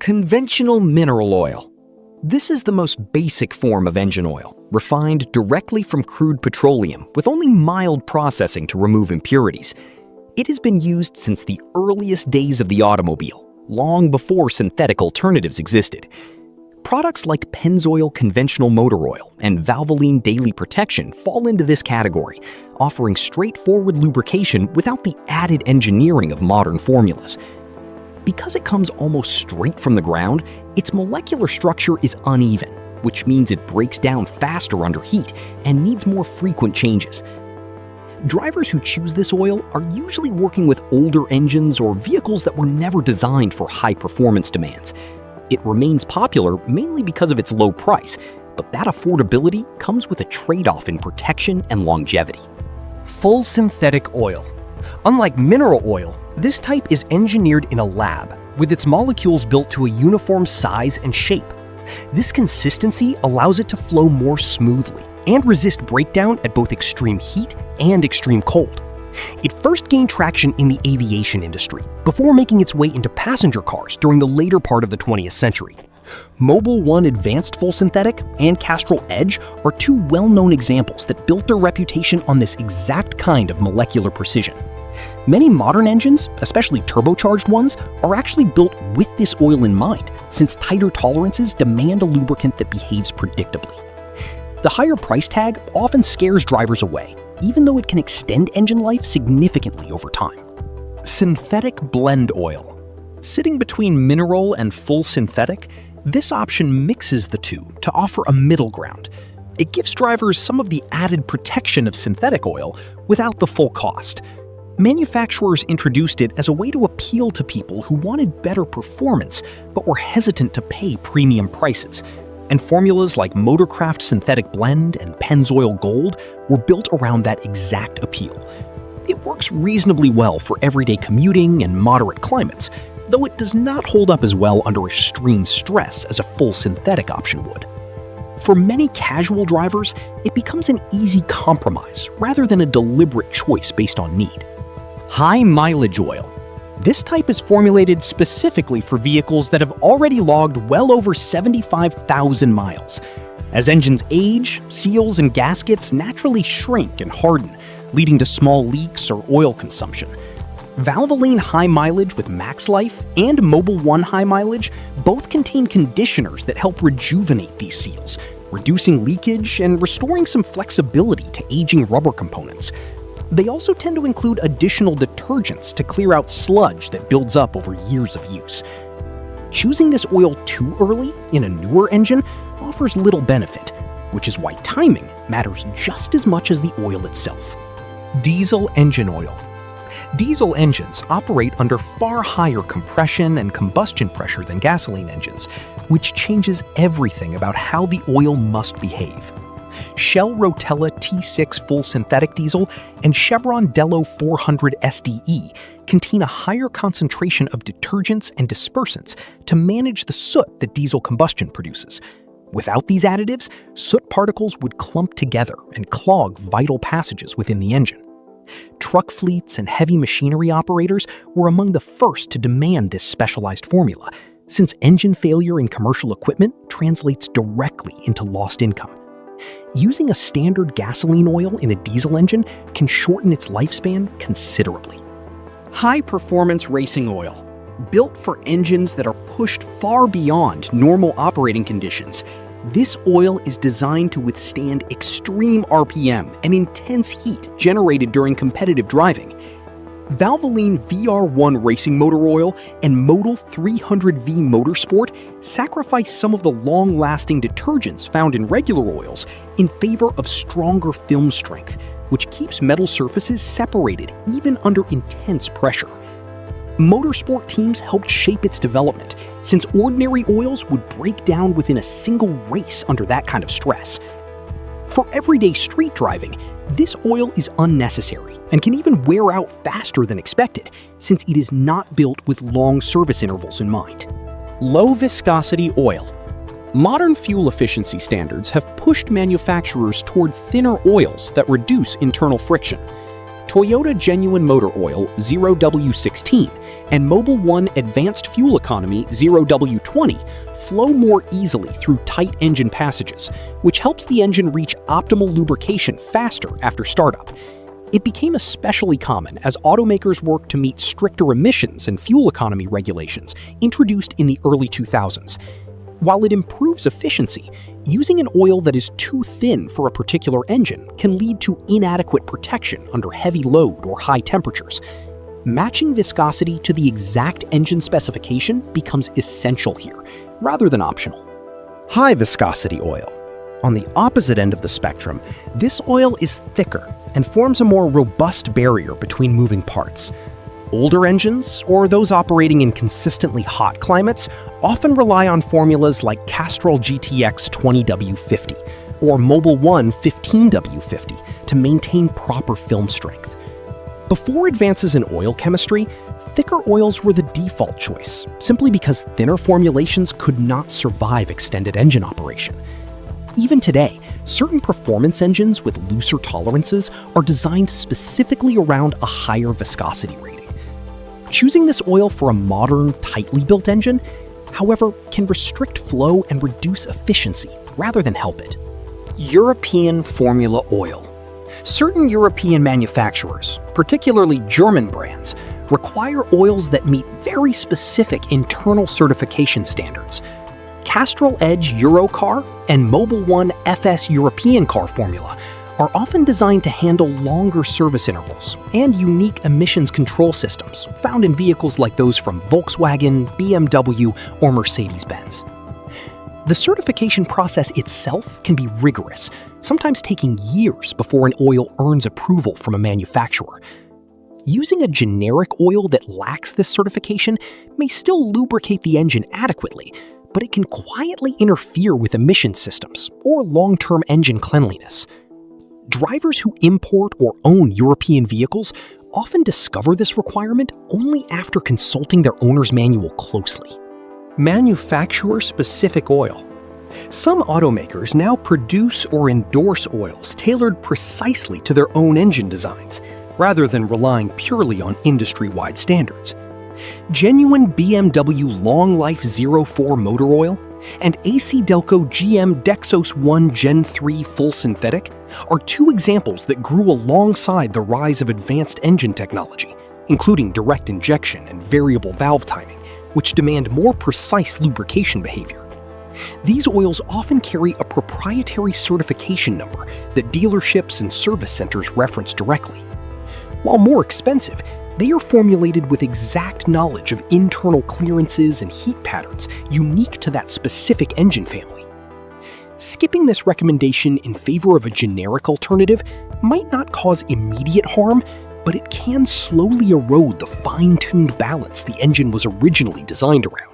Conventional mineral oil. This is the most basic form of engine oil, refined directly from crude petroleum with only mild processing to remove impurities. It has been used since the earliest days of the automobile, long before synthetic alternatives existed. Products like Pennzoil conventional motor oil and Valvoline daily protection fall into this category, offering straightforward lubrication without the added engineering of modern formulas. Because it comes almost straight from the ground, its molecular structure is uneven, which means it breaks down faster under heat and needs more frequent changes. Drivers who choose this oil are usually working with older engines or vehicles that were never designed for high performance demands. It remains popular mainly because of its low price, but that affordability comes with a trade-off in protection and longevity. Full synthetic oil. Unlike mineral oil, this type is engineered in a lab, with its molecules built to a uniform size and shape. This consistency allows it to flow more smoothly and resist breakdown at both extreme heat and extreme cold. It first gained traction in the aviation industry before making its way into passenger cars during the later part of the 20th century. Mobil 1 Advanced Full Synthetic and Castrol Edge are two well-known examples that built their reputation on this exact kind of molecular precision. Many modern engines, especially turbocharged ones, are actually built with this oil in mind, since tighter tolerances demand a lubricant that behaves predictably. The higher price tag often scares drivers away, even though it can extend engine life significantly over time. Synthetic blend oil. Sitting between mineral and full synthetic, this option mixes the two to offer a middle ground. It gives drivers some of the added protection of synthetic oil without the full cost. Manufacturers introduced it as a way to appeal to people who wanted better performance but were hesitant to pay premium prices. And formulas like Motorcraft Synthetic Blend and Pennzoil Gold were built around that exact appeal. It works reasonably well for everyday commuting and moderate climates, though it does not hold up as well under extreme stress as a full synthetic option would. For many casual drivers, it becomes an easy compromise rather than a deliberate choice based on need. High mileage oil. This type is formulated specifically for vehicles that have already logged well over 75,000 miles. As engines age, seals and gaskets naturally shrink and harden, leading to small leaks or oil consumption. Valvoline High Mileage with MaxLife and Mobil 1 High Mileage both contain conditioners that help rejuvenate these seals, reducing leakage and restoring some flexibility to aging rubber components. They also tend to include additional detergents to clear out sludge that builds up over years of use. Choosing this oil too early in a newer engine offers little benefit, which is why timing matters just as much as the oil itself. Diesel engine oil. Diesel engines operate under far higher compression and combustion pressure than gasoline engines, which changes everything about how the oil must behave. Shell Rotella T6 full synthetic diesel and Chevron Delo 400 SDE contain a higher concentration of detergents and dispersants to manage the soot that diesel combustion produces. Without these additives, soot particles would clump together and clog vital passages within the engine. Truck fleets and heavy machinery operators were among the first to demand this specialized formula, since engine failure in commercial equipment translates directly into lost income. Using a standard gasoline oil in a diesel engine can shorten its lifespan considerably. High-performance racing oil. Built for engines that are pushed far beyond normal operating conditions, this oil is designed to withstand extreme RPM and intense heat generated during competitive driving. Valvoline VR1 racing motor oil and Motul 300V Motorsport sacrifice some of the long-lasting detergents found in regular oils in favor of stronger film strength, which keeps metal surfaces separated even under intense pressure. Motorsport teams helped shape its development, since ordinary oils would break down within a single race under that kind of stress. For everyday street driving, this oil is unnecessary and can even wear out faster than expected, since it is not built with long service intervals in mind. Low viscosity oil. Modern fuel efficiency standards have pushed manufacturers toward thinner oils that reduce internal friction. Toyota Genuine Motor Oil 0W16 and Mobil 1 Advanced Fuel Economy 0W20 flow more easily through tight engine passages, which helps the engine reach optimal lubrication faster after startup. It became especially common as automakers worked to meet stricter emissions and fuel economy regulations introduced in the early 2000s. While it improves efficiency, using an oil that is too thin for a particular engine can lead to inadequate protection under heavy load or high temperatures. Matching viscosity to the exact engine specification becomes essential here, rather than optional. High viscosity oil. On the opposite end of the spectrum, this oil is thicker and forms a more robust barrier between moving parts. Older engines, or those operating in consistently hot climates, often rely on formulas like Castrol GTX 20W50 or Mobil 1 15W50 to maintain proper film strength. Before advances in oil chemistry, thicker oils were the default choice, simply because thinner formulations could not survive extended engine operation. Even today, certain performance engines with looser tolerances are designed specifically around a higher viscosity rating. Choosing this oil for a modern, tightly built engine, however, can restrict flow and reduce efficiency rather than help it. European Formula Oil. Certain European manufacturers, particularly German brands, require oils that meet very specific internal certification standards. Castrol Edge Eurocar and Mobil 1 FS European car formula are often designed to handle longer service intervals and unique emissions control systems found in vehicles like those from Volkswagen, BMW, or Mercedes-Benz. The certification process itself can be rigorous, sometimes taking years before an oil earns approval from a manufacturer. Using a generic oil that lacks this certification may still lubricate the engine adequately, but it can quietly interfere with emission systems or long-term engine cleanliness. Drivers who import or own European vehicles often discover this requirement only after consulting their owner's manual closely. Manufacturer-specific oil. Some automakers now produce or endorse oils tailored precisely to their own engine designs, rather than relying purely on industry-wide standards. Genuine BMW Long Life 04 motor oil and AC Delco GM Dexos 1 Gen 3 full synthetic are two examples that grew alongside the rise of advanced engine technology, including direct injection and variable valve timing, which demand more precise lubrication behavior. These oils often carry a proprietary certification number that dealerships and service centers reference directly. While more expensive, they are formulated with exact knowledge of internal clearances and heat patterns unique to that specific engine family. Skipping this recommendation in favor of a generic alternative might not cause immediate harm, but it can slowly erode the fine-tuned balance the engine was originally designed around.